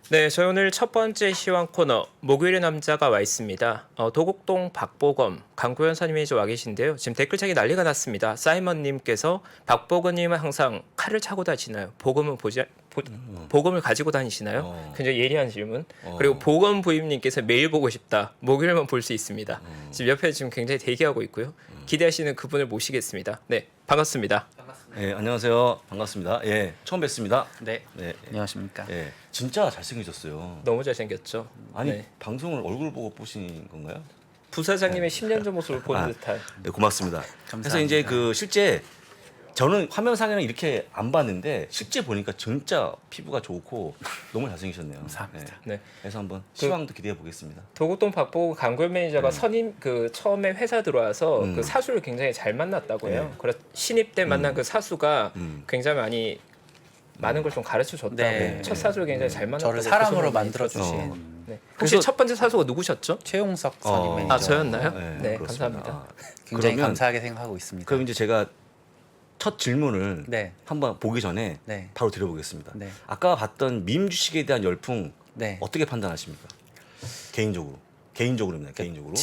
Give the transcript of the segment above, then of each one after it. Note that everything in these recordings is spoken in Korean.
네, 저희 오늘 첫 번째 시황 코너 목요일의 남자가 와 있습니다. 도곡동 박보검 강구현 선임이 와 계신데요. 지금 댓글창에 난리가 났습니다. 사이먼님께서 박보검님은 항상 칼을 차고 다니시나요? 보검을 가지고 다니시나요? 굉장히 예리한 질문. 그리고 보검 부임님께서 매일 보고 싶다. 목요일만 볼 수 있습니다. 지금 옆에 지금 굉장히 대기하고 있고요. 기대하시는 그분을 모시겠습니다. 네, 반갑습니다. 네, 안녕하세요. 반갑습니다. 예, 처음 뵙습니다. 네. 네, 안녕하십니까. 예, 진짜 잘생기셨어요. 너무 잘생겼죠. 아니 네. 방송을 얼굴 보고 보신 건가요? 부사장님의 10년 전 모습을 보는 듯한. 네, 고맙습니다. 그래서 감사합니다. 이제 그 실제 저는 화면상에는 이렇게 안 봤는데 실제 보니까 진짜 피부가 좋고 너무 잘생기셨네요. 감사합니다. 네. 그래서 한번 시황도 기대해 보겠습니다. 도곡동 박보검 강골 매니저가 선임 그 처음에 회사 들어와서 음. 그 사수를 굉장히 잘 만났다고 해요. 네. 그래서 신입 때 만난 그 사수가 굉장히 많은 걸 좀 가르쳐 줬다고. 네. 첫 사수를 굉장히 잘 만났다고. 저를 사람으로 그 소문이 만들어 있었어요. 주신 네. 혹시 첫 번째 사수가 누구셨죠? 최용석 선임 매니저. 아, 저였나요? 네, 그렇습니다. 감사합니다. 아, 굉장히 그러면- 감사하게 생각하고 있습니다. 그럼 이제 제가 첫 질문을 네. 한번 보기 전에 네. 바로 드려보겠습니다. 네. 아까 봤던 밈 주식에 대한 열풍 네. 어떻게 판단하십니까? 개인적으로입니다. 개인적으로.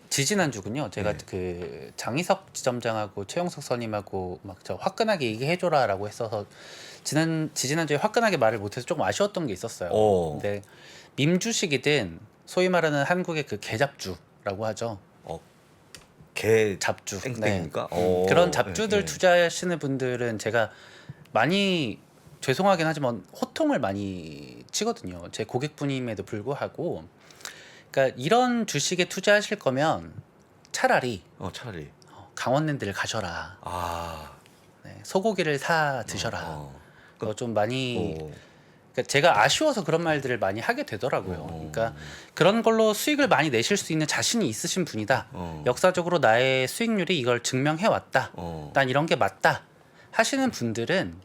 지지난주군요. 제가 네. 그 장희석 지점장하고 최용석 선임하고 막 저 화끈하게 얘기해줘라라고 했어서 지지난주에 화끈하게 말을 못해서 조금 아쉬웠던 게 있었어요. 오. 근데 밈 주식이든 소위 말하는 한국의 그 개잡주라고 하죠. 개 잡주. 땡땡입니까? 네. 그런 잡주들 투자하시는 분들은 제가 많이 죄송하긴 하지만 호통을 많이 치거든요. 제 고객분임에도 불구하고. 그러니까 이런 주식에 투자하실 거면 차라리 차라리 강원랜드를 가셔라. 아 네, 소고기를 사 드셔라. 좀 많이 오. 그러니까 제가 아쉬워서 그런 말들을 많이 하게 되더라고요. 그러니까 그런 걸로 수익을 많이 내실 수 있는 자신이 있으신 분이다. 역사적으로 나의 수익률이 이걸 증명해 왔다. 난 이런 게 맞다. 하시는 분들은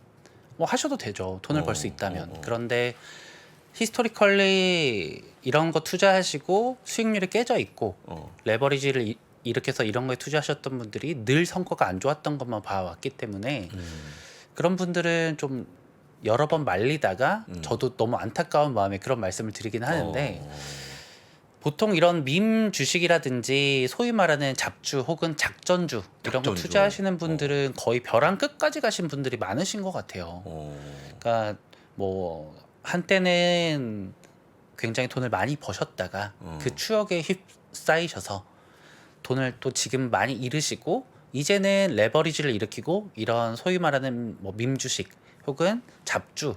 뭐 하셔도 되죠. 돈을 벌 수 있다면. 그런데 히스토리컬리 이런 거 투자하시고 수익률이 깨져 있고 레버리지를 일으켜서 이런 거에 투자하셨던 분들이 늘 성과가 안 좋았던 것만 봐왔기 때문에 그런 분들은 좀 여러 번 말리다가 저도 너무 안타까운 마음에 그런 말씀을 드리긴 하는데 보통 이런 밈 주식이라든지 소위 말하는 잡주 혹은 작전주 이런 거 작전주. 투자하시는 분들은 거의 벼랑 끝까지 가신 분들이 많으신 것 같아요. 그러니까 뭐 한때는 굉장히 돈을 많이 버셨다가 그 추억에 휩싸이셔서 돈을 또 지금 많이 잃으시고 이제는 레버리지를 일으키고 이런 소위 말하는 뭐 밈 주식 혹은 잡주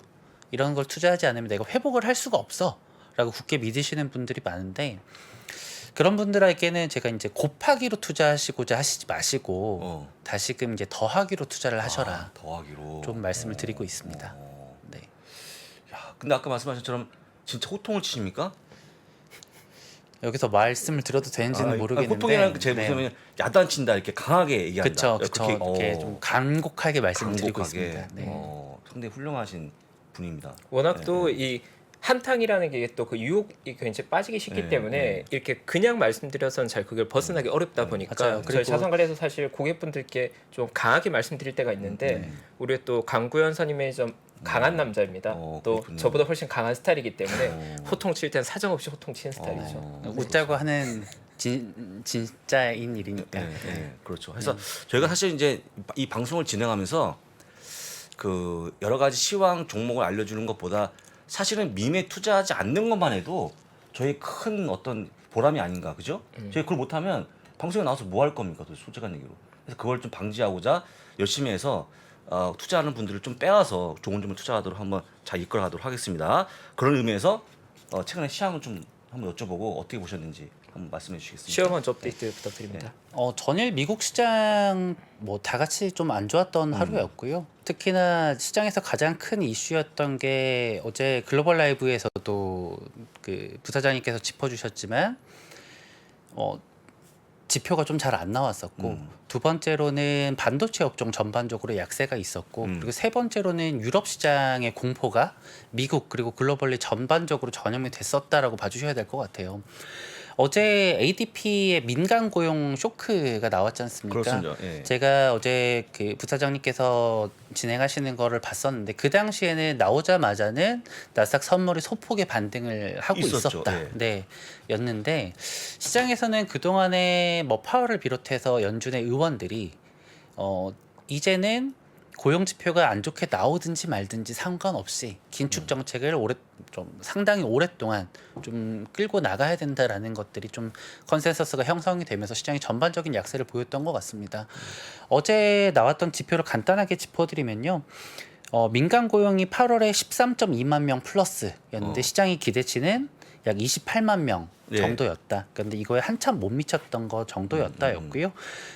이런 걸 투자하지 않으면 내가 회복을 할 수가 없어 라고 굳게 믿으시는 분들이 많은데 그런 분들에게는 제가 이제 곱하기로 투자하시고자 하시지 마시고 다시금 이제 더하기로 투자를 하셔라 더하기로 좀 말씀을 드리고 있습니다. 네. 야, 근데 아까 말씀하신 것처럼 진짜 호통을 치십니까? 여기서 말씀을 드려도 되는지는 모르겠는데 호통이라는 제 네. 무슨 야단친다 이렇게 강하게 얘기한다. 그쵸 이렇게 좀 간곡하게 말씀을 드리고 강곡하게. 있습니다. 네. 상당히 훌륭하신 분입니다. 워낙 또 이 한탕이라는 게 또 그 유혹이 굉장히 빠지기 쉽기 네, 때문에 네. 이렇게 그냥 말씀드려서는 잘 그걸 벗어나기 어렵다 보니까 맞아요. 저희 그리고- 자산관리에서 사실 고객분들께 좀 강하게 말씀드릴 때가 있는데 우리 또 강구현 선임의 좀 강한 남자입니다. 또 그렇군요. 저보다 훨씬 강한 스타일이기 때문에 호통 칠 땐 사정없이 호통 치는 스타일이죠. 웃자고 하는 진짜인 일이니까. 네, 그렇죠. 그래서 저희가 사실 이제 이 방송을 진행하면서 그 여러 가지 시황 종목을 알려주는 것보다 사실은 밈에 투자하지 않는 것만 해도 저희 큰 어떤 보람이 아닌가, 그죠? 저희 그걸 못하면 방송에 나와서 뭐 할 겁니까, 또 솔직한 얘기로. 그래서 그걸 좀 방지하고자 열심히 해서 투자하는 분들을 좀 빼와서 좋은 점을 투자하도록 한번 잘 이끌어가도록 하겠습니다. 그런 의미에서 최근에 시황을 좀 한번 여쭤보고 어떻게 보셨는지 한번 말씀해 주시겠습니까? 시험 먼저 업데이트 부탁드립니다. 전일 미국 시장 뭐 다 같이 좀 안 좋았던 하루였고요. 특히나 시장에서 가장 큰 이슈였던 게 어제 글로벌 라이브에서도 그 부사장님께서 짚어주셨지만 지표가 좀 잘 안 나왔었고 두 번째로는 반도체 업종 전반적으로 약세가 있었고 그리고 세 번째로는 유럽 시장의 공포가 미국 그리고 글로벌리 전반적으로 전염이 됐었다라고 봐주셔야 될 것 같아요. 어제 ADP의 민간 고용 쇼크가 나왔지 않습니까? 그렇습니다. 예. 제가 어제 그 부사장님께서 진행하시는 거를 봤었는데 그 당시에는 나오자마자는 나스닥 선물이 소폭의 반등을 하고 있었죠. 있었다. 예. 네, 였는데 시장에서는 그 동안에 뭐 파월을 비롯해서 연준의 의원들이 이제는 고용 지표가 안 좋게 나오든지 말든지 상관없이 긴축 정책을 좀 상당히 오랫동안 좀 끌고 나가야 된다라는 것들이 좀 컨센서스가 형성이 되면서 시장이 전반적인 약세를 보였던 것 같습니다. 어제 나왔던 지표를 간단하게 짚어드리면요. 민간 고용이 8월에 13.2만 명 플러스였는데 시장의 기대치는 약 28만 명 예. 정도였다. 그런데 이거에 한참 못 미쳤던 거 정도였다였고요.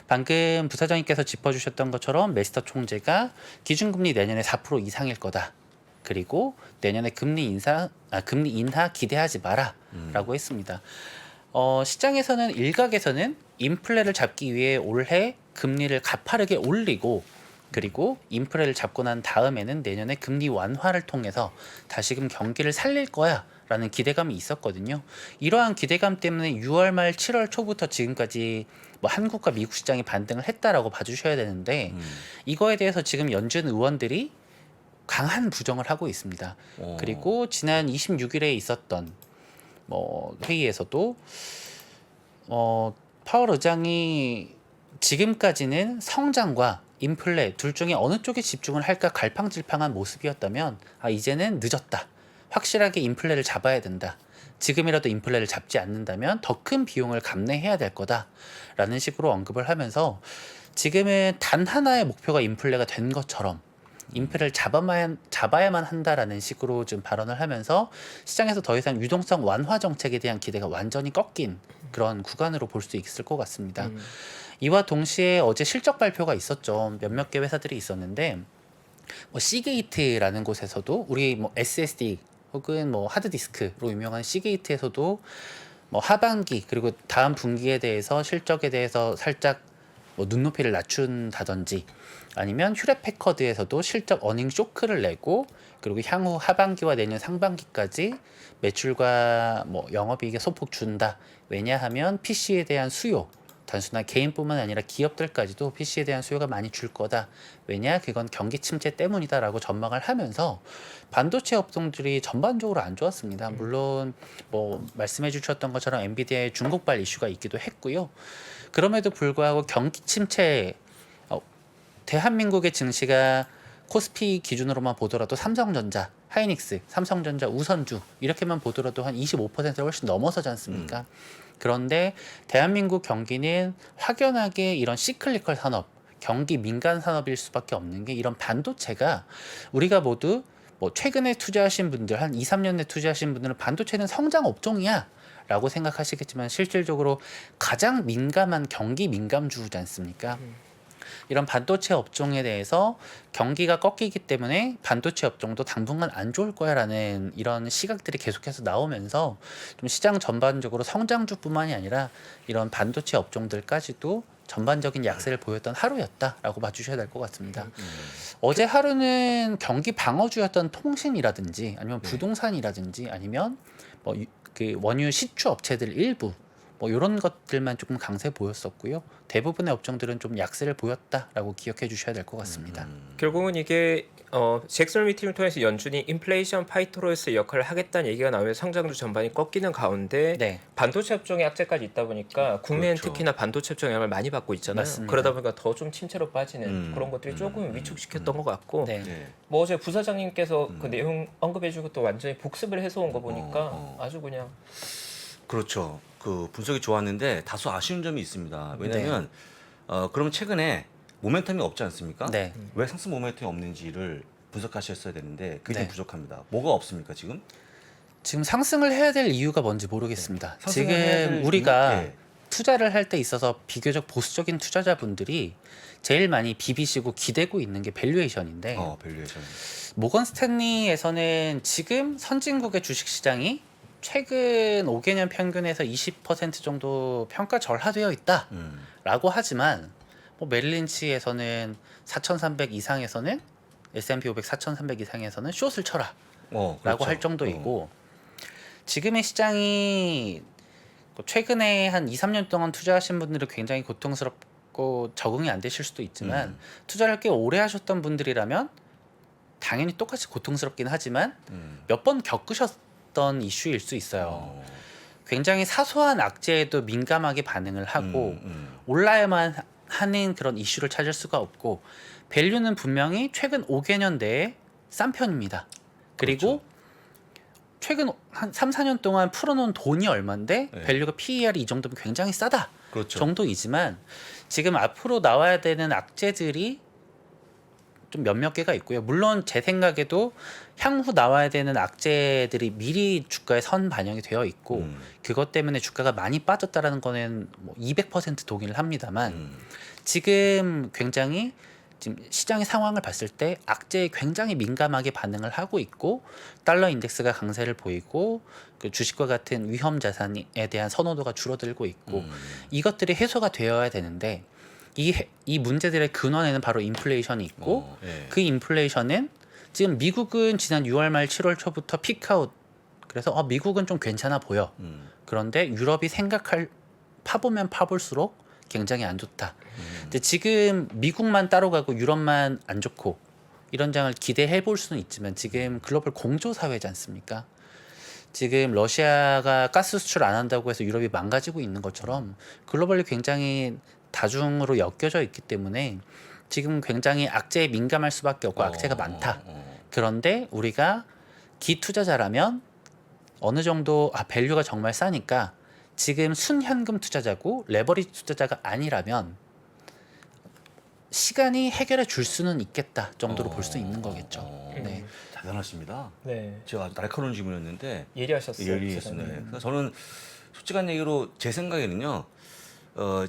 방금 부사장님께서 짚어주셨던 것처럼 메스터 총재가 기준금리 내년에 4% 이상일 거다. 그리고 내년에 금리 인하 기대하지 마라라고 했습니다. 시장에서는 일각에서는 인플레를 잡기 위해 올해 금리를 가파르게 올리고 그리고 인플레를 잡고 난 다음에는 내년에 금리 완화를 통해서 다시금 경기를 살릴 거야 라는 기대감이 있었거든요. 이러한 기대감 때문에 6월 말 7월 초부터 지금까지 뭐 한국과 미국 시장이 반등을 했다라고 봐주셔야 되는데 이거에 대해서 지금 연준 의원들이 강한 부정을 하고 있습니다. 그리고 지난 26일에 있었던 뭐 회의에서도 파월 의장이 지금까지는 성장과 인플레 둘 중에 어느 쪽에 집중을 할까 갈팡질팡한 모습이었다면 이제는 늦었다. 확실하게 인플레를 잡아야 된다. 지금이라도 인플레를 잡지 않는다면 더 큰 비용을 감내해야 될 거다라는 식으로 언급을 하면서 지금은 단 하나의 목표가 인플레가 된 것처럼 인플레를 잡아야만 한다라는 식으로 좀 발언을 하면서 시장에서 더 이상 유동성 완화 정책에 대한 기대가 완전히 꺾인 그런 구간으로 볼 수 있을 것 같습니다. 이와 동시에 어제 실적 발표가 있었죠. 몇몇 개 회사들이 있었는데 뭐 시게이트라는 곳에서도 우리 뭐 SSD 혹은 뭐 하드디스크로 유명한 시게이트에서도 뭐 하반기 그리고 다음 분기에 대해서 실적에 대해서 살짝 뭐 눈높이를 낮춘다든지 아니면 휴렛패커드에서도 실적 어닝 쇼크를 내고 그리고 향후 하반기와 내년 상반기까지 매출과 뭐 영업이익에 소폭 준다. 왜냐하면 PC에 대한 수요 단순한 개인뿐만 아니라 기업들까지도 PC에 대한 수요가 많이 줄 거다. 왜냐? 그건 경기 침체 때문이다라고 전망을 하면서 반도체 업종들이 전반적으로 안 좋았습니다. 물론 뭐 말씀해 주셨던 것처럼 엔비디아의 중국발 이슈가 있기도 했고요. 그럼에도 불구하고 경기 침체 대한민국의 증시가 코스피 기준으로만 보더라도 삼성전자, 하이닉스, 삼성전자 우선주 이렇게만 보더라도 한 25%를 훨씬 넘어서지 않습니까? 그런데 대한민국 경기는 확연하게 이런 시클리컬 산업, 경기 민간 산업일 수밖에 없는 게 이런 반도체가 우리가 모두 뭐 최근에 투자하신 분들 한 2, 3년 내 투자하신 분들은 반도체는 성장 업종이야 라고 생각하시겠지만 실질적으로 가장 민감한 경기 민감주지 않습니까? 이런 반도체 업종에 대해서 경기가 꺾이기 때문에 반도체 업종도 당분간 안 좋을 거야라는 이런 시각들이 계속해서 나오면서 좀 시장 전반적으로 성장주뿐만이 아니라 이런 반도체 업종들까지도 전반적인 약세를 보였던 하루였다라고 봐주셔야 될 것 같습니다. 어제 하루는 경기 방어주였던 통신이라든지 아니면 부동산이라든지 아니면 뭐 그 원유 시추 업체들 일부 뭐 이런 것들만 조금 강세 보였었고요. 대부분의 업종들은 좀 약세를 보였다라고 기억해 주셔야 될 것 같습니다. 결국은 이게 잭슨 미팅을 통해서 연준이 인플레이션 파이터로서의 역할을 하겠다는 얘기가 나오면서 성장주 전반이 꺾이는 가운데 네. 반도체 업종에 악재까지 있다 보니까 국내는 그렇죠. 특히나 반도체 업종에 영향을 많이 받고 있잖아요. 맞습니다. 그러다 보니까 더 좀 침체로 빠지는 그런 것들이 조금 위축시켰던 것 같고 네. 네. 뭐 어제 부사장님께서 그 내용 언급해주고 또 완전히 복습을 해서 온 거 보니까 아주 그냥 그렇죠. 그 분석이 좋았는데 다소 아쉬운 점이 있습니다. 왜냐하면 그러면 최근에 모멘텀이 없지 않습니까? 네. 왜 상승 모멘텀이 없는지를 분석하셨어야 되는데 그게 네. 좀 부족합니다. 뭐가 없습니까 지금? 지금 상승을 해야 될 이유가 뭔지 모르겠습니다. 상승을 해야 지금 될 우리가 이유? 네. 투자를 할 때 있어서 비교적 보수적인 투자자분들이 제일 많이 비비시고 기대고 있는 게 밸류에이션인데 밸류에이션. 모건 스탠리에서는 지금 선진국의 주식시장이 최근 5개년 평균에서 20% 정도 평가 절하되어 있다라고 하지만 뭐 메릴린치에서는 4,300 이상에서는 S&P 500 4,300 이상에서는 숏을 쳐라 라고 그렇죠. 할 정도이고 지금의 시장이 최근에 한 2, 3년 동안 투자하신 분들은 굉장히 고통스럽고 적응이 안 되실 수도 있지만 투자를 꽤 오래 하셨던 분들이라면 당연히 똑같이 고통스럽긴 하지만 몇 번 겪으셨던 이슈일 수 있어요. 굉장히 사소한 악재에도 민감하게 반응을 하고 올라야만 하는 그런 이슈를 찾을 수가 없고 밸류는 분명히 최근 5개년 내에 싼 편입니다. 그리고 최근 한 3, 4년 동안 풀어놓은 돈이 얼마인데 네. 밸류가 PER이 이 정도면 굉장히 싸다 그렇죠. 정도이지만 지금 앞으로 나와야 되는 악재들이 좀 몇몇 개가 있고요. 물론 제 생각에도 향후 나와야 되는 악재들이 미리 주가에 선 반영이 되어 있고 그것 때문에 주가가 많이 빠졌다라는 거는 뭐 200% 동의를 합니다만 지금 굉장히 지금 시장의 상황을 봤을 때 악재에 굉장히 민감하게 반응을 하고 있고 달러 인덱스가 강세를 보이고 그 주식과 같은 위험 자산에 대한 선호도가 줄어들고 있고 이것들이 해소가 되어야 되는데 이 문제들의 근원에는 바로 인플레이션이 있고 예. 그 인플레이션은 지금 미국은 지난 6월 말 7월 초부터 피크아웃 그래서 미국은 좀 괜찮아 보여. 그런데 유럽이 파보면 파볼수록 굉장히 안 좋다. 근데 지금 미국만 따로 가고 유럽만 안 좋고 이런 장을 기대해 볼 수는 있지만 지금 글로벌 공조 사회지 않습니까? 지금 러시아가 가스 수출 안 한다고 해서 유럽이 망가지고 있는 것처럼 글로벌이 굉장히 다중으로 엮여져 있기 때문에 지금 굉장히 악재에 민감할 수밖에 없고 악재가 많다. 그런데 우리가 기투자자라면 어느 정도 밸류가 정말 싸니까 지금 순현금 투자자고 레버리지 투자자가 아니라면 시간이 해결해 줄 수는 있겠다 정도로 볼 수 있는 거겠죠. 네. 대단하십니다. 네. 제가 아주 날카로운 질문이었는데 예리하셨어요. 예리했어요. 그래서 저는 솔직한 얘기로 제 생각에는요.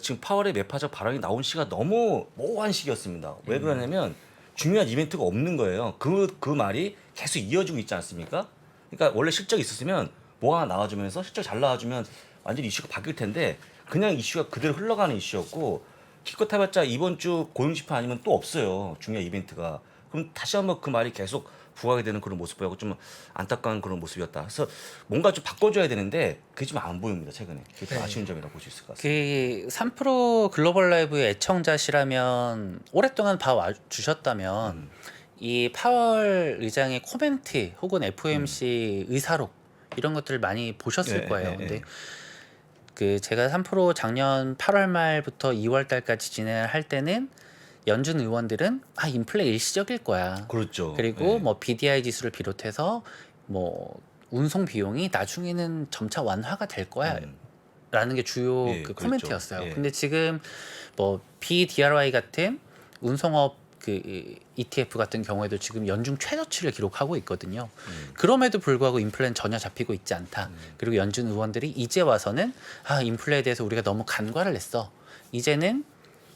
지금 파월의 매파적 발언이 나온 시기가 너무 모호한 시기였습니다. 왜 그러냐면 중요한 이벤트가 없는 거예요. 그 말이 계속 이어지고 있지 않습니까? 그러니까 원래 실적이 있었으면 뭐 하나 나와주면서 실적 잘 나와주면 완전히 이슈가 바뀔 텐데 그냥 이슈가 그대로 흘러가는 이슈였고 기껏 해봤자 이번 주 고용지표 아니면 또 없어요. 중요한 이벤트가. 그럼 다시 한번 그 말이 계속 부각이 되는 그런 모습 보고 좀 안타까운 그런 모습이었다. 그래서 뭔가 좀 바꿔줘야 되는데 그게 좀 안 보입니다. 최근에. 그게 좀 아쉬운 점이라고 볼 수 있을 것 같습니다. 그 3프로 글로벌 라이브의 애청자시라면 오랫동안 봐 주셨다면 이 파월 의장의 코멘트 혹은 FOMC 의사록 이런 것들을 많이 보셨을 거예요. 근데 그 제가 3프로 작년 8월 말부터 2월 달까지 진행을 할 때는 연준 의원들은 인플레 일시적일 거야. 그렇죠. 그리고 뭐 BDI 지수를 비롯해서 뭐 운송 비용이 나중에는 점차 완화가 될 거야. 라는 게 주요 그 그렇죠. 코멘트였어요. 근데 지금 뭐 BDRY 같은 운송업 그 ETF 같은 경우에도 지금 연중 최저치를 기록하고 있거든요. 그럼에도 불구하고 인플레는 전혀 잡히고 있지 않다. 그리고 연준 의원들이 이제 와서는 인플레에 대해서 우리가 너무 간과를 했어. 이제는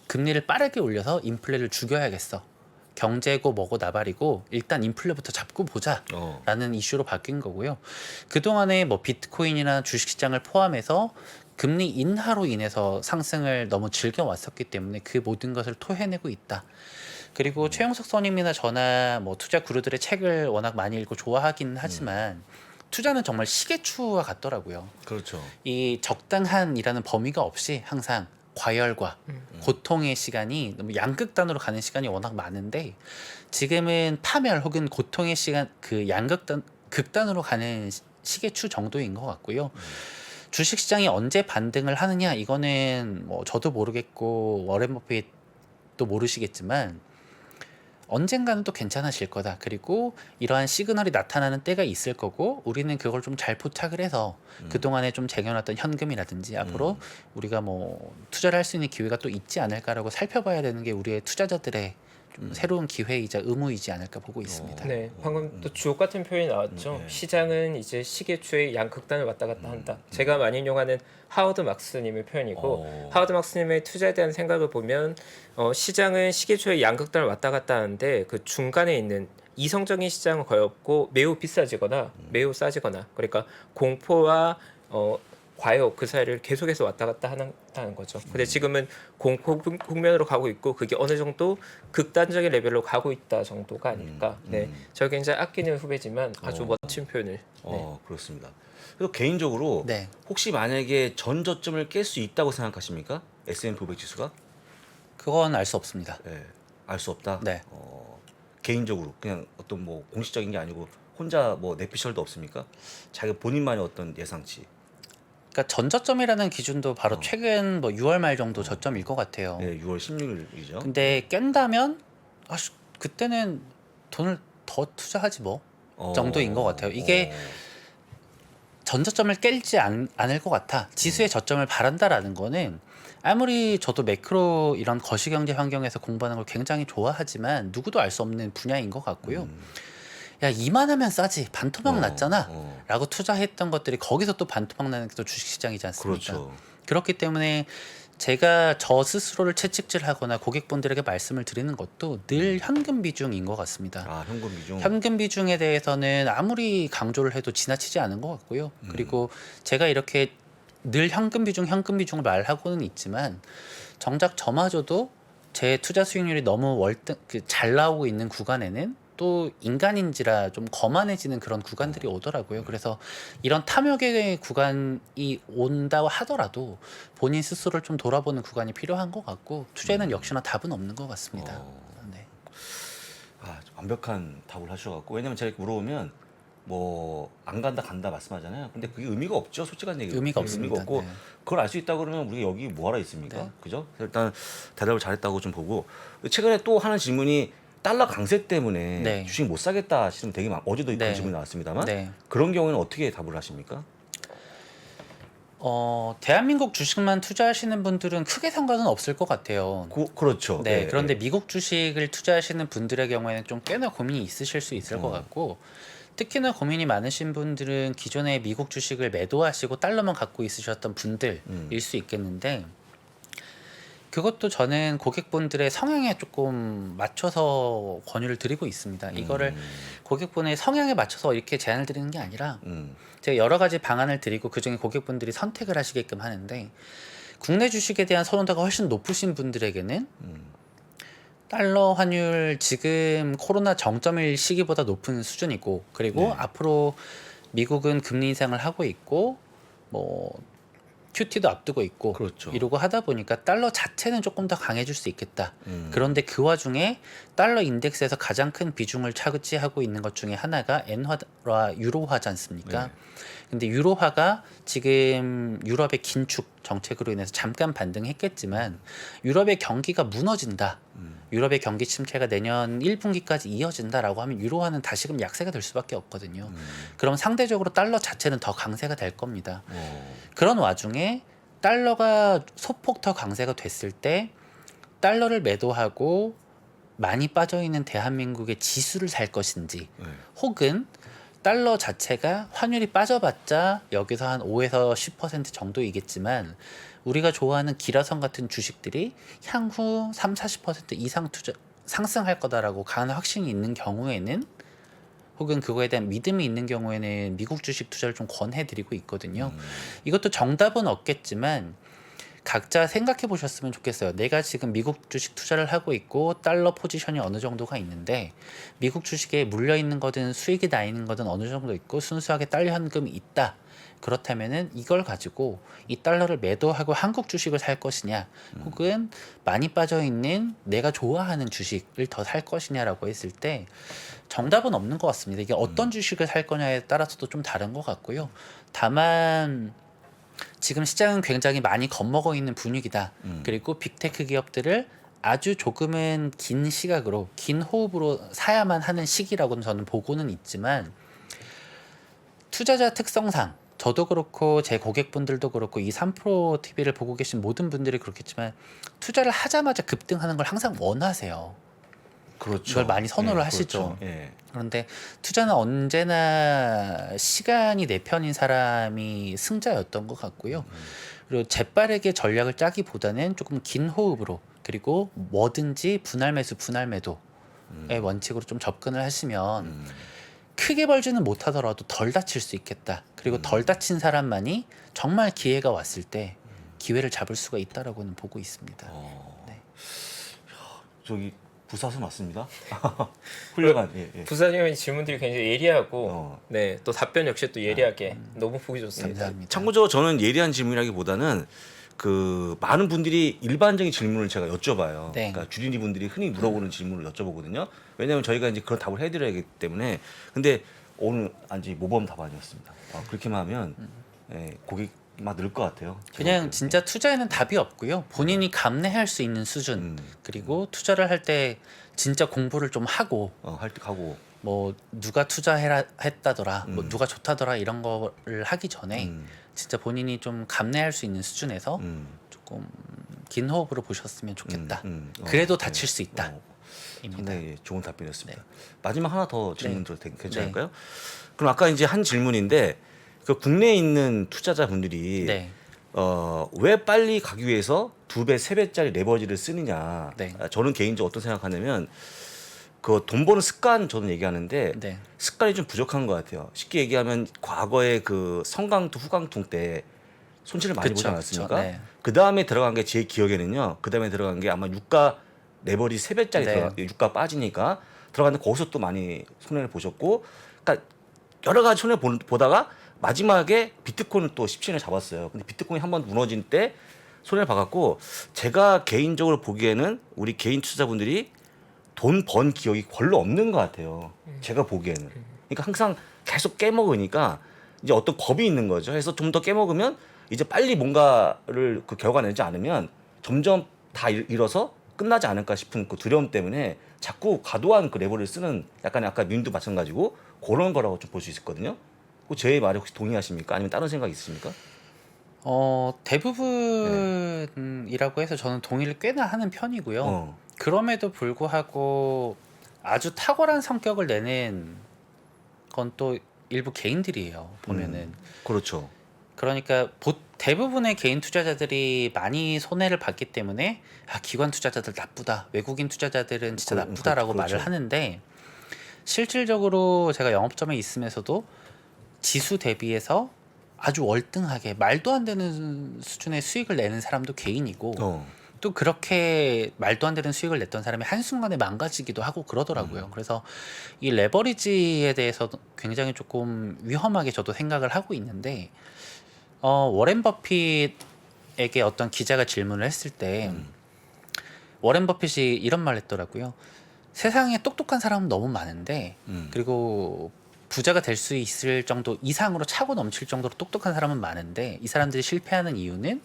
금리를 빠르게 올려서 인플레를 죽여야겠어. 경제고 뭐고 나발이고 일단 인플레부터 잡고 보자라는 이슈로 바뀐 거고요. 그동안에 뭐 비트코인이나 주식시장을 포함해서 금리 인하로 인해서 상승을 너무 즐겨왔었기 때문에 그 모든 것을 토해내고 있다. 그리고 최영석 선임이나 저나 뭐 투자 구루들의 책을 워낙 많이 읽고 좋아하긴 하지만 투자는 정말 시계추와 같더라고요. 그렇죠. 이 적당한이라는 범위가 없이 항상 과열과 고통의 시간이 너무 양극단으로 가는 시간이 워낙 많은데 지금은 파멸 혹은 고통의 시간 그 극단으로 가는 시계추 정도인 것 같고요. 주식시장이 언제 반등을 하느냐 이거는 뭐 저도 모르겠고 워렌 버핏도 모르시겠지만 언젠가는 또 괜찮아질 거다. 그리고 이러한 시그널이 나타나는 때가 있을 거고 우리는 그걸 좀 잘 포착을 해서 그동안에 좀 쟁여놨던 현금이라든지 앞으로 우리가 뭐 투자를 할 수 있는 기회가 또 있지 않을까라고 살펴봐야 되는 게 우리의 투자자들의 좀 새로운 기회이자 의무이지 않을까 보고 있습니다. 네, 방금 또 주옥 같은 표현이 나왔죠. 시장은 이제 시계추의 양극단을 왔다 갔다 한다. 제가 많이 인용하는 하워드 막스님의 표현이고 하워드 막스님의 투자에 대한 생각을 보면 시장은 시계추의 양극단을 왔다 갔다 하는데 그 중간에 있는 이성적인 시장은 거의 없고 매우 비싸지거나 매우 싸지거나 그러니까 공포와 과요 그 사이를 계속해서 왔다 갔다 한다는 거죠. 근데 지금은 공포 국면으로 가고 있고 그게 어느 정도 극단적인 레벨로 가고 있다 정도가 아닐까. 네, 저 굉장히 아끼는 후배지만 아주 멋진 표현을. 네. 그렇습니다. 그래서 개인적으로 네. 혹시 만약에 전 저점을 깰 수 있다고 생각하십니까? S&P 500 지수가? 그건 알 수 없습니다. 네, 알 수 없다. 네. 개인적으로 그냥 어떤 뭐 공식적인 게 아니고 혼자 뭐 내피셜도 없습니까? 자기 본인만의 어떤 예상치. 그러니까 전저점이라는 기준도 바로 최근 뭐 6월 말 정도 저점일 것 같아요. 네, 6월 16일이죠. 근데 깬다면 그때는 돈을 더 투자하지 뭐 정도인 것 같아요. 이게 전저점을 깰지 않을 것 같아. 지수의 저점을 바란다라는 거는 아무리 저도 매크로 이런 거시경제 환경에서 공부하는 걸 굉장히 좋아하지만 누구도 알 수 없는 분야인 것 같고요. 야, 이만하면 싸지 반토막 났잖아 라고 투자했던 것들이 거기서 또 반토막 나는 게 또 주식시장이지 않습니까? 그렇죠. 그렇기 때문에 제가 저 스스로를 채찍질하거나 고객분들에게 말씀을 드리는 것도 늘 현금 비중인 것 같습니다. 아, 현금 비중. 현금 비중에 대해서는 아무리 강조를 해도 지나치지 않은 것 같고요. 그리고 제가 이렇게 늘 현금 비중을 말하고는 있지만 정작 저마저도 제 투자 수익률이 너무 잘 나오고 있는 구간에는 또 인간인지라 좀 거만해지는 그런 구간들이 오더라고요. 그래서 이런 탐욕의 구간이 온다고 하더라도 본인 스스로를 좀 돌아보는 구간이 필요한 것 같고 투자에는 역시나 답은 없는 것 같습니다. 네. 아, 완벽한 답을 하셔갖고 왜냐면 제가 이렇게 물어보면 뭐 안 간다 간다 말씀하잖아요. 근데 그게 의미가 없죠. 솔직한 얘기. 의미가 없습니다. 없고 네. 그걸 알 수 있다 그러면 우리가 여기 뭐하러 있습니까? 네. 그죠? 그래서 일단 대답을 잘했다고 좀 보고 최근에 또 하는 질문이 달러 강세 때문에 네. 주식 못 사겠다 하시는 분 되게 어제도 네. 그런 질문이 나왔습니다만 네. 그런 경우에는 어떻게 답을 하십니까? 대한민국 주식만 투자하시는 분들은 크게 상관은 없을 것 같아요. 그렇죠. 네, 예, 그런데 예. 미국 주식을 투자하시는 분들의 경우에는 좀 꽤나 고민이 있으실 수 있을 것 같고 특히나 고민이 많으신 분들은 기존에 미국 주식을 매도하시고 달러만 갖고 있으셨던 분들일 수 있겠는데 그것도 저는 고객분들의 성향에 조금 맞춰서 권유를 드리고 있습니다. 이거를 고객분의 성향에 맞춰서 이렇게 제안을 드리는 게 아니라 제가 여러 가지 방안을 드리고 그중에 고객분들이 선택을 하시게끔 하는데 국내 주식에 대한 선호도가 훨씬 높으신 분들에게는 달러 환율 지금 코로나 정점일 시기보다 높은 수준이고 그리고 네. 앞으로 미국은 금리 인상을 하고 있고 뭐 QT도 앞두고 있고 그렇죠. 이러고 하다 보니까 달러 자체는 조금 더 강해질 수 있겠다. 그런데 그 와중에 달러 인덱스에서 가장 큰 비중을 차지하고 있는 것 중에 하나가 엔화와 유로화지 않습니까? 네. 근데 유로화가 지금 유럽의 긴축 정책으로 인해서 잠깐 반등했겠지만 유럽의 경기가 무너진다. 유럽의 경기 침체가 내년 1분기까지 이어진다라고 하면 유로화는 다시금 약세가 될 수밖에 없거든요. 그럼 상대적으로 달러 자체는 더 강세가 될 겁니다. 그런 와중에 달러가 소폭 더 강세가 됐을 때 달러를 매도하고 많이 빠져있는 대한민국의 지수를 살 것인지 혹은 달러 자체가 환율이 빠져봤자 여기서 한 5에서 10% 정도이겠지만 우리가 좋아하는 기라성 같은 주식들이 향후 30-40% 이상 상승할 거다라고 강한 확신이 있는 경우에는 혹은 그거에 대한 믿음이 있는 경우에는 미국 주식 투자를 좀 권해드리고 있거든요. 이것도 정답은 없겠지만 각자 생각해 보셨으면 좋겠어요. 내가 지금 미국 주식 투자를 하고 있고 달러 포지션이 어느 정도가 있는데 미국 주식에 물려 있는 거든 수익이 나 있는 거든 어느 정도 있고 순수하게 달러 현금이 있다. 그렇다면은 이걸 가지고 이 달러를 매도하고 한국 주식을 살 것이냐 혹은 많이 빠져 있는 내가 좋아하는 주식을 더 살 것이냐라고 했을 때 정답은 없는 것 같습니다. 이게 어떤 주식을 살 거냐에 따라서도 좀 다른 것 같고요. 다만 지금 시장은 굉장히 많이 겁먹어 있는 분위기다. 그리고 빅테크 기업들을 아주 조금은 긴 시각으로 긴 호흡으로 사야만 하는 시기라고는 저는 보고는 있지만 투자자 특성상 저도 그렇고 제 고객분들도 그렇고 이 3프로 TV를 보고 계신 모든 분들이 그렇겠지만 투자를 하자마자 급등하는 걸 항상 원하세요. 그렇죠. 이걸 많이 선호를 예, 하시죠. 그렇죠. 예. 그런데 투자는 언제나 시간이 내 편인 사람이 승자였던 것 같고요. 그리고 재빠르게 전략을 짜기보다는 조금 긴 호흡으로 그리고 뭐든지 분할 매수 분할 매도의 원칙으로 좀 접근을 하시면 크게 벌지는 못하더라도 덜 다칠 수 있겠다. 그리고 덜 다친 사람만이 정말 기회가 왔을 때 기회를 잡을 수가 있다라고는 보고 있습니다. 네. 저기 부사수 맞습니다. 훌륭한. 예, 예. 부사님의 질문들이 굉장히 예리하고 어. 네, 또 답변 역시 또 예리하게 너무 보기 좋습니다. 감사합니다. 참고적으로 저는 예리한 질문이라기보다는 그 많은 분들이 일반적인 질문을 제가 여쭤봐요. 네. 그러니까 주린이 분들이 흔히 물어보는 질문을 여쭤보거든요. 왜냐하면 저희가 이제 그런 답을 해드려야 하기 때문에. 근데 오늘 아직 모범 답안이었습니다. 그렇게만 하면 예, 고객만 늘 것 같아요. 그냥 진짜 투자에는 답이 없고요. 본인이 감내할 수 있는 수준 그리고 투자를 할 때 진짜 공부를 좀 하고 할 때 하고. 뭐 누가 투자했다더라, 뭐 누가 좋다더라 이런 거를 하기 전에 진짜 본인이 좀 감내할 수 있는 수준에서 조금 긴 호흡으로 보셨으면 좋겠다. 그래도 다칠 수 있다. 입니다. 상당히 좋은 답변이었습니다. 마지막 하나 더 질문 드려도 괜찮을까요? 네. 그럼 아까 이제 한 질문인데 그 국내에 있는 투자자분들이 네. 왜 빨리 가기 위해서 2배, 3배짜리 레버리지를 쓰느냐. 네. 저는 개인적으로 어떤 생각하냐면 그 돈 버는 습관 저는 얘기하는데 네. 습관이 좀 부족한 것 같아요. 쉽게 얘기하면 과거에 그 성강통, 후강통 때 손실을 많이 보지 그쵸, 않았습니까? 그쵸. 네. 그 다음에 들어간 게 제 기억에는요. 그 다음에 들어간 게 아마 유가 레버리 3배짜리 네. 유가 빠지니까 들어갔는데 거기서 또 많이 손해를 보셨고, 그러니까 여러 가지 손해 보다가 마지막에 비트코인을 또 17년을 잡았어요. 근데 비트코인이 한번 무너진 때 손해를 봐갖고 제가 개인적으로 보기에는 우리 개인 투자자분들이 돈 번 기억이 별로 없는 것 같아요. 제가 보기에는. 그러니까 항상 계속 깨먹으니까 이제 어떤 겁이 있는 거죠. 그래서 좀 더 깨먹으면 이제 빨리 뭔가를 그 결과 내지 않으면 점점 다 잃어서 끝나지 않을까 싶은 그 두려움 때문에 자꾸 과도한 그 레버를 쓰는 약간 아까 민도 마찬가지고 그런 거라고 좀 볼 수 있거든요. 제 말에 혹시 동의하십니까? 아니면 다른 생각 있으십니까? 대부분이라고 해서 저는 동의를 꽤나 하는 편이고요. 그럼에도 불구하고 아주 탁월한 성격을 내는 건 또 일부 개인들이에요. 보면은 그렇죠. 그러니까 대부분의 개인 투자자들이 많이 손해를 봤기 때문에 기관 투자자들 나쁘다, 외국인 투자자들은 진짜 나쁘다라고 그렇죠. 말을 하는데 실질적으로 제가 영업점에 있으면서도 지수 대비해서 아주 월등하게 말도 안 되는 수준의 수익을 내는 사람도 개인이고 또 그렇게 말도 안 되는 수익을 냈던 사람이 한순간에 망가지기도 하고 그러더라고요. 그래서 이 레버리지에 대해서 굉장히 조금 위험하게 저도 생각을 하고 있는데 워렌 버핏에게 어떤 기자가 질문을 했을 때 워렌 버핏이 이런 말을 했더라고요. 세상에 똑똑한 사람은 너무 많은데 그리고 부자가 될 수 있을 정도 이상으로 차고 넘칠 정도로 똑똑한 사람은 많은데 이 사람들이 실패하는 이유는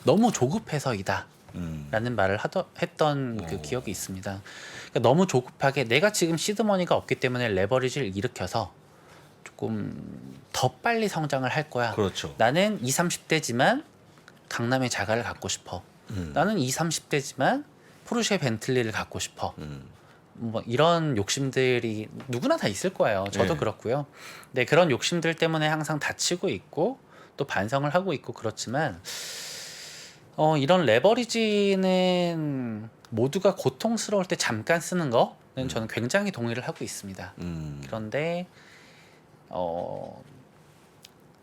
너무 조급해서이다 라는 말을 했던 그 기억이 있습니다. 그러니까 너무 조급하게 내가 지금 시드머니가 없기 때문에 레버리지를 일으켜서 조금 더 빨리 성장을 할 거야. 그렇죠. 나는 20, 30대지만 강남의 자가를 갖고 싶어. 나는 20, 30대지만 포르쉐 벤틀리를 갖고 싶어. 뭐 이런 욕심들이 누구나 다 있을 거예요. 저도 네. 그렇고요. 네, 그런 욕심들 때문에 항상 다치고 있고 또 반성을 하고 있고 그렇지만 이런 레버리지는 모두가 고통스러울 때 잠깐 쓰는 거는 저는 굉장히 동의를 하고 있습니다. 그런데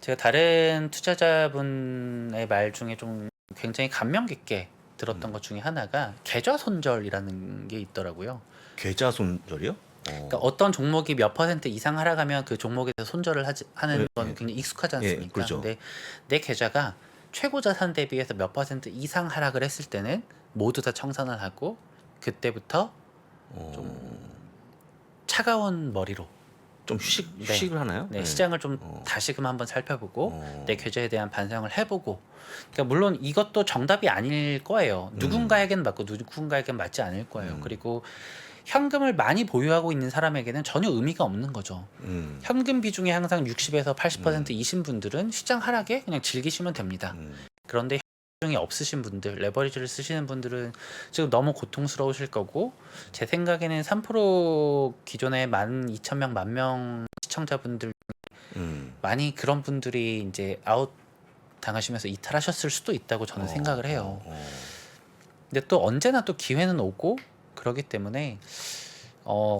제가 다른 투자자분의 말 중에 좀 굉장히 감명 깊게 들었던 것 중에 하나가 계좌 손절이라는 게 있더라고요. 계좌 손절이요? 그러니까 어떤 종목이 몇 % 이상 하락하면 그 종목에 대해서 손절을 하는 건 굉장히 익숙하지 않습니까? 그렇죠. 근데 내 계좌가 최고 자산 대비해서 몇 % 이상 하락을 했을 때는 모두 다 청산을 하고 그때부터 좀 차가운 머리로 좀 휴식을 하나요? 네, 시장을 좀 다시금 한번 살펴보고 내 계좌에 대한 반성을 해보고 그러니까 물론 이것도 정답이 아닐 거예요. 누군가에겐 맞고 누군가에겐 맞지 않을 거예요. 그리고 현금을 많이 보유하고 있는 사람에게는 전혀 의미가 없는 거죠. 현금 비중이 항상 60에서 80%이신 분들은 시장 하락에 그냥 즐기시면 됩니다. 그런데 비중이 없으신 분들, 레버리지를 쓰시는 분들은 지금 너무 고통스러우실 거고 제 생각에는 3% 기존에 12,000명, 10,000명 시청자분들 많이 그런 분들이 이제 아웃 당하시면서 이탈하셨을 수도 있다고 저는 생각을 해요. 근데 또 언제나 또 기회는 오고 그러기 때문에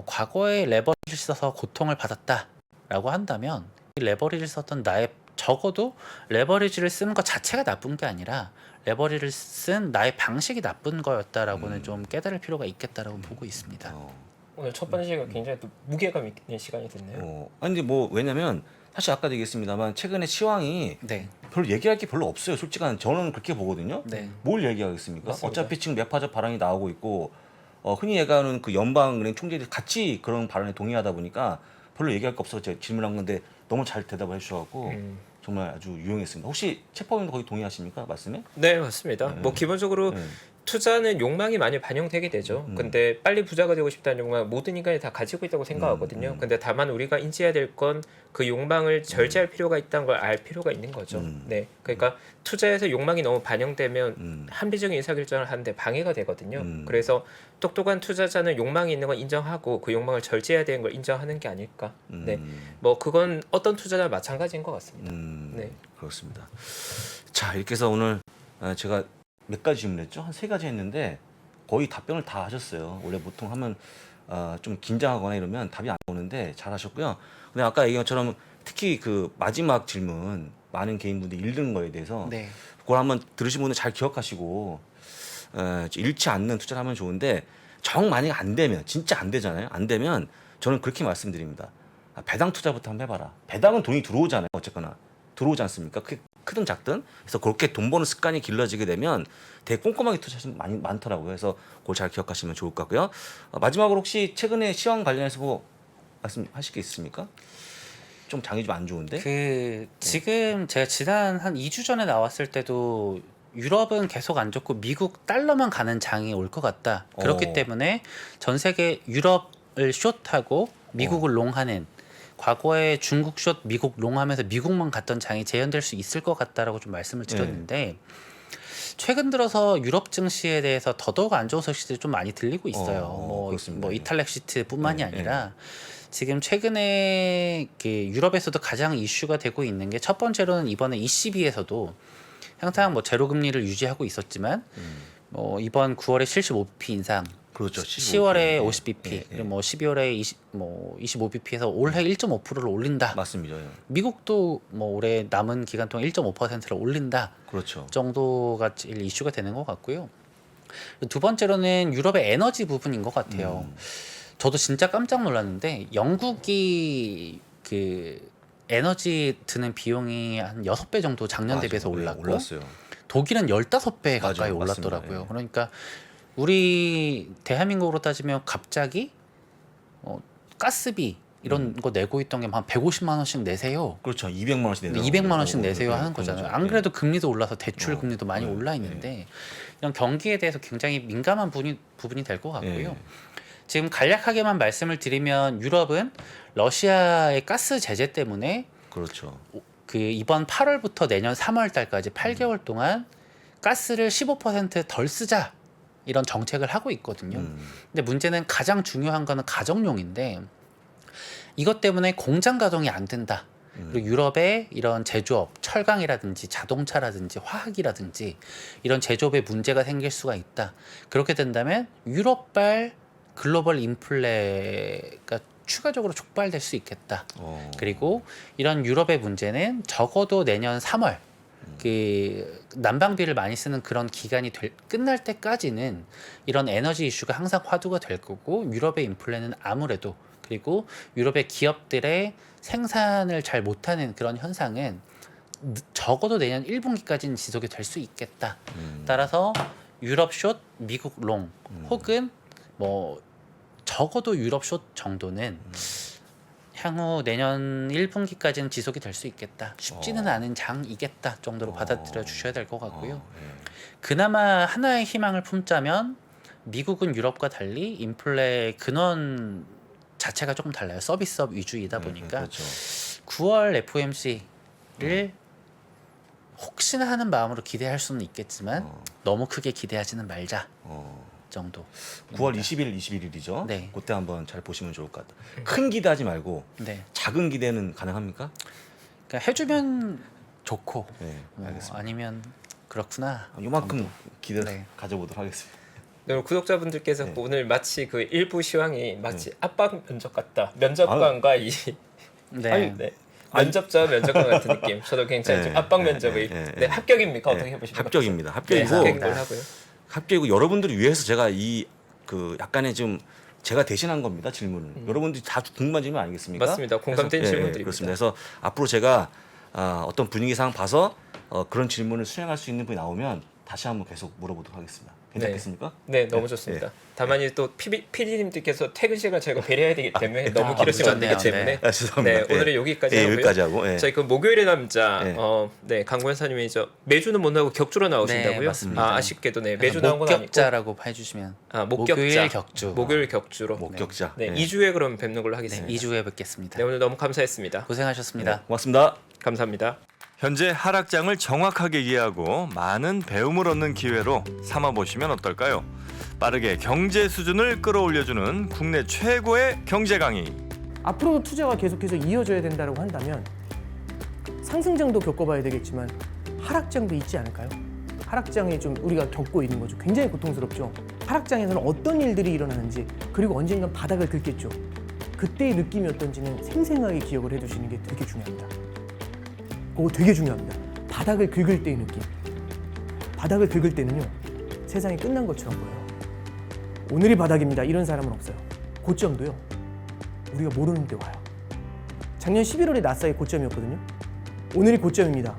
과거에 레버리지를 써서 고통을 받았다라고 한다면 이 레버리지를 썼던 나의 적어도 레버리지를 쓰는 것 자체가 나쁜 게 아니라 레버리지를 쓴 나의 방식이 나쁜 거였다라고는 좀 깨달을 필요가 있겠다라고 보고 있습니다. 오늘 첫 번째 시간 굉장히 또 무게감 있는 시간이 됐네요. 아니 근데 뭐 왜냐면 사실 아까도 얘기했습니다만 최근에 시황이 네. 별로 얘기할 게 별로 없어요. 솔직한 저는 그렇게 보거든요. 네. 뭘 얘기하겠습니까? 맞습니다. 어차피 지금 매파적 발언이 나오고 있고 흔히 얘기하는 그 연방은행 총재들이 같이 그런 발언에 동의하다 보니까 별로 얘기할 거 없어서 제가 질문한 건데 너무 잘 대답을 해주셔갖고 정말 아주 유용했습니다. 혹시 최퍼님도 거기 동의하십니까? 말씀에? 네, 맞습니다. 네. 뭐 기본적으로 네. 투자는 욕망이 많이 반영되게 되죠. 근데 빨리 부자가 되고 싶다는 욕망 모든 인간이 다 가지고 있다고 생각하거든요. 근데 다만 우리가 인지해야 될 건 그 욕망을 절제할 필요가 있다는 걸 알 필요가 있는 거죠. 네, 그러니까 투자에서 욕망이 너무 반영되면 합리적인 의사결정을 하는데 방해가 되거든요. 그래서 똑똑한 투자자는 욕망이 있는 건 인정하고 그 욕망을 절제해야 되는 걸 인정하는 게 아닐까. 네, 뭐 그건 어떤 투자자나 마찬가지인 것 같습니다. 네. 그렇습니다. 자 이렇게 해서 오늘 제가 몇 가지 질문했죠? 한 3가지 했는데 거의 답변을 다 하셨어요. 원래 보통 하면 좀 긴장하거나 이러면 답이 안 오는데 잘 하셨고요. 근데 아까 얘기한 것처럼 특히 그 마지막 질문 많은 개인분들이 잃는 거에 대해서 네. 그걸 한번 들으신 분은 잘 기억하시고 잃지 않는 투자를 하면 좋은데 정 만약에 안 되면 진짜 안 되잖아요. 안 되면 저는 그렇게 말씀드립니다. 배당 투자부터 한번 해봐라. 배당은 돈이 들어오잖아요. 어쨌거나 들어오지 않습니까? 그게 크든 작든. 그래서 그렇게 돈 버는 습관이 길러지게 되면 되게 꼼꼼하게 투자하시는 많이 많더라고요. 그래서 그걸 잘 기억하시면 좋을 것 같고요. 마지막으로 혹시 최근에 시황 관련해서 뭐 말씀하실 게 있습니까? 좀 장이 좀 안 좋은데. 그 지금 제가 지난 한 2주 전에 나왔을 때도 유럽은 계속 안 좋고 미국 달러만 가는 장이 올 것 같다. 그렇기 때문에 전 세계 유럽을 숏하고 미국을 롱하는 과거에 중국 숏, 미국 롱하면서 미국만 갔던 장이 재현될 수 있을 것 같다라고 좀 말씀을 드렸는데 최근 들어서 유럽 증시에 대해서 더더욱 안 좋은 소식들이 좀 많이 들리고 있어요. 그렇습니다. 뭐 이탈렉시트뿐만이 아니라 지금 최근에 그 유럽에서도 가장 이슈가 되고 있는 게 첫 번째로는 이번에 ECB에서도 항상 뭐 제로 금리를 유지하고 있었지만 뭐 이번 9월에 75bp 인상, 그렇죠. 10월에 50bp, 예, 예. 그리고 뭐 12월에 25bp에서 올해 1.5%를 올린다. 맞습니다. 예. 미국도 뭐 올해 남은 기간 동안 1.5%를 올린다. 그렇죠. 정도가 제일 이슈가 되는 것 같고요. 두 번째로는 유럽의 에너지 부분인 것 같아요. 저도 진짜 깜짝 놀랐는데 영국이 그 에너지 드는 비용이 한 6배 정도 작년 대비해서 올랐고 올랐어요. 독일은 15배 가까이 맞아요. 올랐더라고요. 맞습니다. 그러니까 우리 대한민국으로 따지면 갑자기 가스비 이런 거 내고 있던 게 한 150만 원씩 내세요. 그렇죠. 200만 원씩 내세요. 200만 원씩 내세요 하는 거잖아요. 안 그래도 금리도 올라서 대출 금리도 많이 네, 올라 있는데 이런 경기에 대해서 굉장히 민감한 부분이 될 것 같고요. 네. 지금 간략하게만 말씀을 드리면 유럽은 러시아의 가스 제재 때문에 그렇죠. 그 이번 8월부터 내년 3월 달까지 8개월 동안 가스를 15%덜 쓰자 이런 정책을 하고 있거든요. 근데 문제는 가장 중요한 거는 가정용인데 이것 때문에 공장 가동이 안 된다. 그리고 유럽의 이런 제조업, 철강이라든지 자동차라든지 화학이라든지 이런 제조업에 문제가 생길 수가 있다. 그렇게 된다면 유럽발 글로벌 인플레가 추가적으로 촉발될 수 있겠다. 그리고 이런 유럽의 문제는 적어도 내년 3월 그 난방비를 많이 쓰는 그런 기간이 끝날 때까지는 이런 에너지 이슈가 항상 화두가 될 거고 유럽의 인플레는 아무래도 그리고 유럽의 기업들의 생산을 잘 못하는 그런 현상은 적어도 내년 1분기까지는 지속이 될 수 있겠다. 따라서 유럽 숏, 미국 롱 혹은 뭐 적어도 유럽 숏 정도는 향후 내년 1분기까지는 지속이 될 수 있겠다. 쉽지는 않은 장이겠다 정도로 받아들여 주셔야 될 것 같고요. 그나마 하나의 희망을 품자면 미국은 유럽과 달리 인플레 근원 자체가 조금 달라요. 서비스업 위주이다 보니까 그렇죠. 9월 FOMC를 혹시나 하는 마음으로 기대할 수는 있겠지만 너무 크게 기대하지는 말자 정도. 9월 20일, 21일이죠. 네. 그때 한번 잘 보시면 좋을 것 같아요. 큰 기대하지 말고 네. 작은 기대는 가능합니까? 그러니까 해주면 좋고 네, 알겠습니다. 아니면 그렇구나. 요만큼 기대를 네. 가져보도록 하겠습니다. 네, 구독자분들께서 네. 오늘 마치 그 일부 시황이 마치 압박 면접 같다. 면접관과 이 네. 아니, 네. 면접자 면접관 같은 느낌. 저도 굉장히 좀 압박 면접의 네, 합격입니까? 어떻게 해보십니까? 합격입니다. 네, 합격이고 합격인 걸로 하고요. 합격이고 여러분들을 위해서 제가 이 그 약간의 좀 제가 대신한 겁니다. 질문을. 여러분들이 다 궁금한 질문 아니겠습니까? 맞습니다. 공감된 질문들입니다. 그렇습니다. 그래서 앞으로 제가 어떤 분위기상 봐서 그런 질문을 수행할 수 있는 분이 나오면 다시 한번 계속 물어보도록 하겠습니다. 괜찮겠습니까? 네, 너무 좋습니다. 다만 이제 또 PD님들께서 퇴근 시간 저희가 배려해야 되기 때문에 너무 길어지면 안 되기 좋네요. 때문에 죄송합니다. 네, 오늘은 여기까지 하고요. 여기까지 하고. 저희 그 목요일의 남자 네. 강구현 사님이 매주는 못 나오고 격주로 나오신다고요? 네, 맞습니다. 아쉽게도 매주 나온 건 아니고 목격자라고 해주시면 목격자. 목요일 격주. 목요일 격주로 목격자. 네, 2주에 그럼 뵙는 걸로 하겠습니다. 2주에 뵙겠습니다. 네, 오늘 너무 감사했습니다. 고생하셨습니다. 고맙습니다. 감사합니다. 현재 하락장을 정확하게 이해하고 많은 배움을 얻는 기회로 삼아보시면 어떨까요? 빠르게 경제 수준을 끌어올려주는 국내 최고의 경제 강의. 앞으로도 투자가 계속해서 이어져야 된다고 한다면 상승장도 겪어봐야 되겠지만 하락장도 있지 않을까요? 하락장에 좀 우리가 겪고 있는 거죠. 굉장히 고통스럽죠. 하락장에서는 어떤 일들이 일어나는지 그리고 언젠간 바닥을 긁겠죠. 그때의 느낌이 어떤지는 생생하게 기억을 해두시는 게 되게 중요합니다. 그거 되게 중요합니다. 바닥을 긁을 때의 느낌. 바닥을 긁을 때는요. 세상이 끝난 것처럼 보여요. 오늘이 바닥입니다. 이런 사람은 없어요. 고점도요. 우리가 모르는 데 와요. 작년 11월에 나스닥이 고점이었거든요. 오늘이 고점입니다.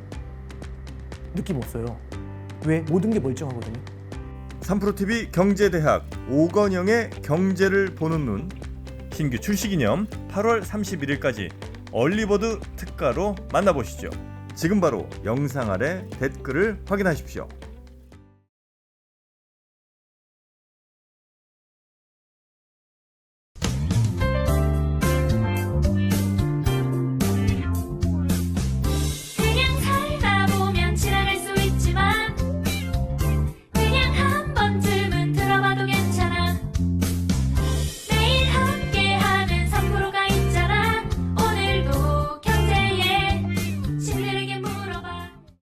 느낌 없어요. 왜? 모든 게 멀쩡하거든요. 3프로TV 경제대학 오건영의 경제를 보는 눈 신규 출시 기념 8월 31일까지 얼리버드 특가로 만나보시죠. 지금 바로 영상 아래 댓글을 확인하십시오.